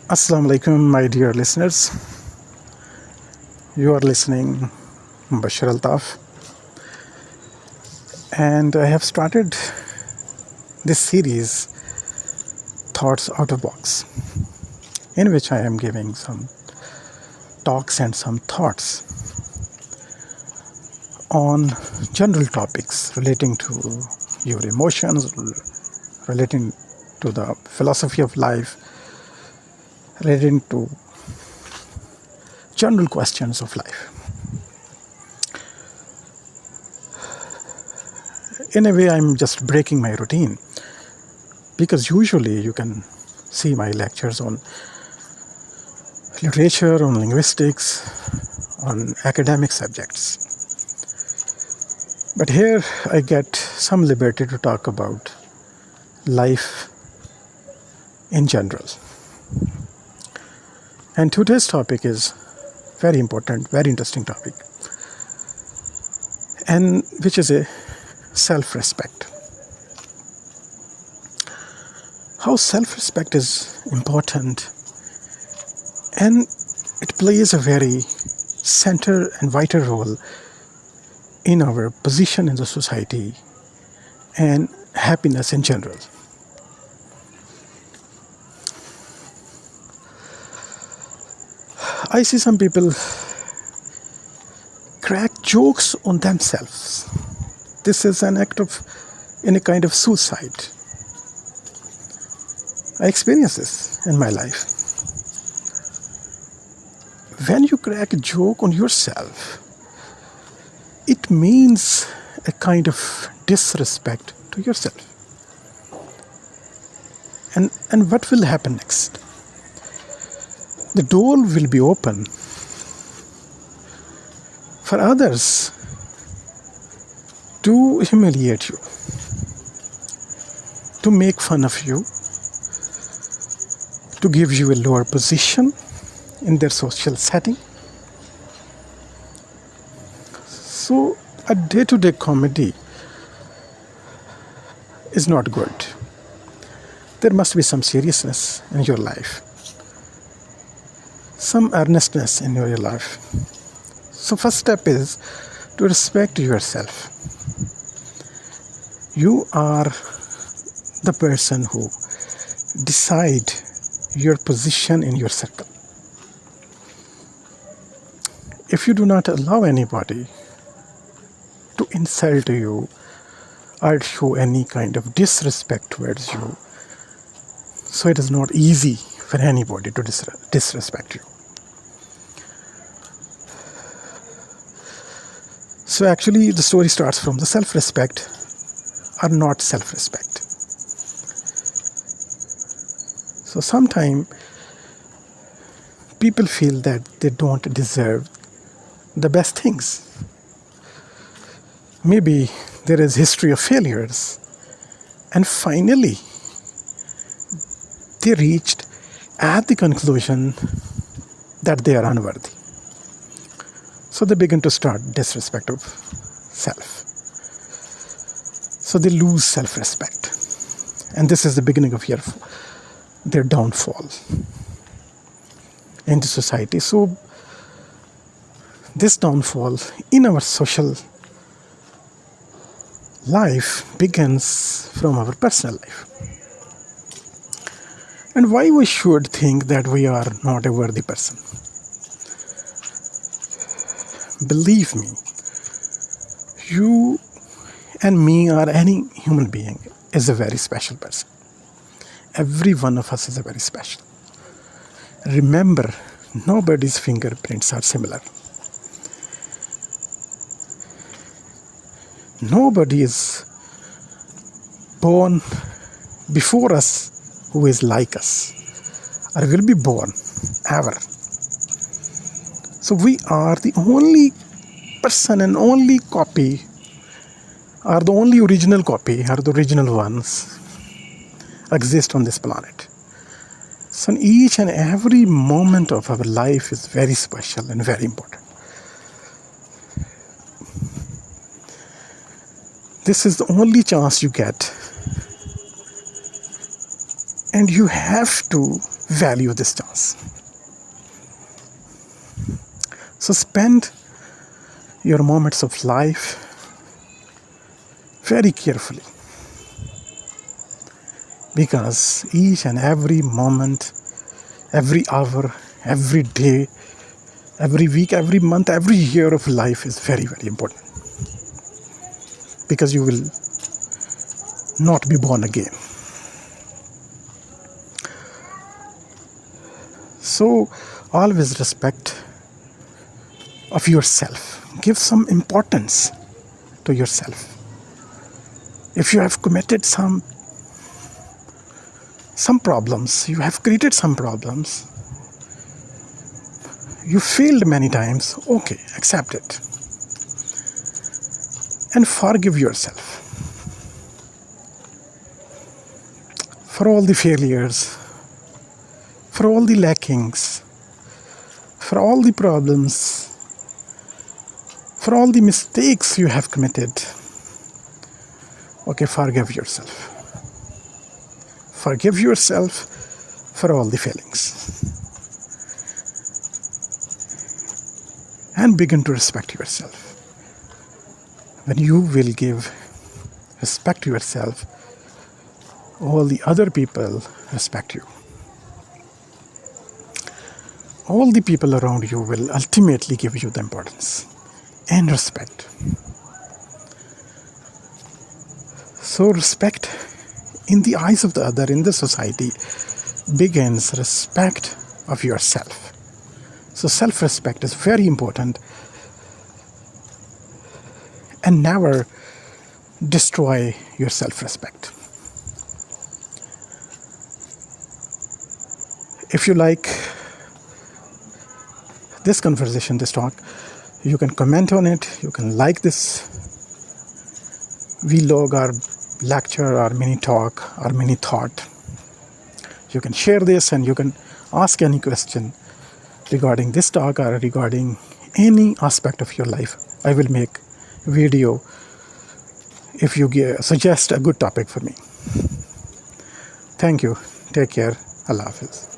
Assalamu alaikum, my dear listeners. You are listening Bashar Altaf, and I have started this series, Thoughts Out of Box, in which I am giving some talks and some thoughts on general topics relating to your emotions, relating to the philosophy of life, relating to general questions of life. In a way, I'm just breaking my routine because usually you can see my lectures on literature, on linguistics, on academic subjects. But here I get some liberty to talk about life in general. And today's topic is very important, very interesting topic, and which is a self-respect. How self-respect is important, and it plays a very center and vital role in our position in the society and happiness in general. I see some people crack jokes on themselves. This is an act of, in a kind of suicide. I experienced this in my life. When you crack a joke on yourself, it means a kind of disrespect to yourself. And what will happen next? The door will be open for others to humiliate you, to make fun of you, to give you a lower position in their social setting. So a day-to-day comedy is not good. There must be some seriousness in your life, some earnestness in your life. So first step is to respect yourself. You are the person who decide your position in your circle. If you do not allow anybody to insult you or show any kind of disrespect towards you, so it is not easy for anybody to disrespect you. So actually the story starts from the self-respect or not self-respect. So sometimes people feel that they don't deserve the best things. Maybe there is history of failures, and finally they reached at the conclusion that they are unworthy. So they begin to start disrespect of self. So they lose self-respect. And this is the beginning of their downfall in the society. So this downfall in our social life begins from our personal life. And why we should think that we are not a worthy person? Believe me, you and me or any human being is a very special person. Every one of us is a very special. Remember, nobody's fingerprints are similar. Nobody is born before us who is like us or will be born ever. So we are the only person and only copy, or the only original copy, or the original ones exist on this planet. So each and every moment of our life is very special and very important. This is the only chance you get, and you have to value this chance. us. So spend your moments of life very carefully, because each and every moment, every hour, every day, every week, every month, every year of life is very, very important, because you will not be born again. So always respect of yourself. Give some importance to yourself. If you have committed some problems, you have created some problems, you failed many times, okay, accept it. And forgive yourself for all the failures, for all the lackings, for all the problems, for all the mistakes you have committed. Okay, forgive yourself. Forgive yourself for all the failings. And begin to respect yourself. When you will give respect to yourself, all the other people respect you. All the people around you will ultimately give you the importance and respect. So respect in the eyes of the other, in the society, begins respect of yourself. So self-respect is very important, and never destroy your self-respect. If you like this conversation, this talk, you can comment on it, you can like this vlog or lecture or mini talk or mini thought. You can share this, and you can ask any question regarding this talk or regarding any aspect of your life. I will make video if you suggest a good topic for me. Thank you. Take care. Allah Hafiz.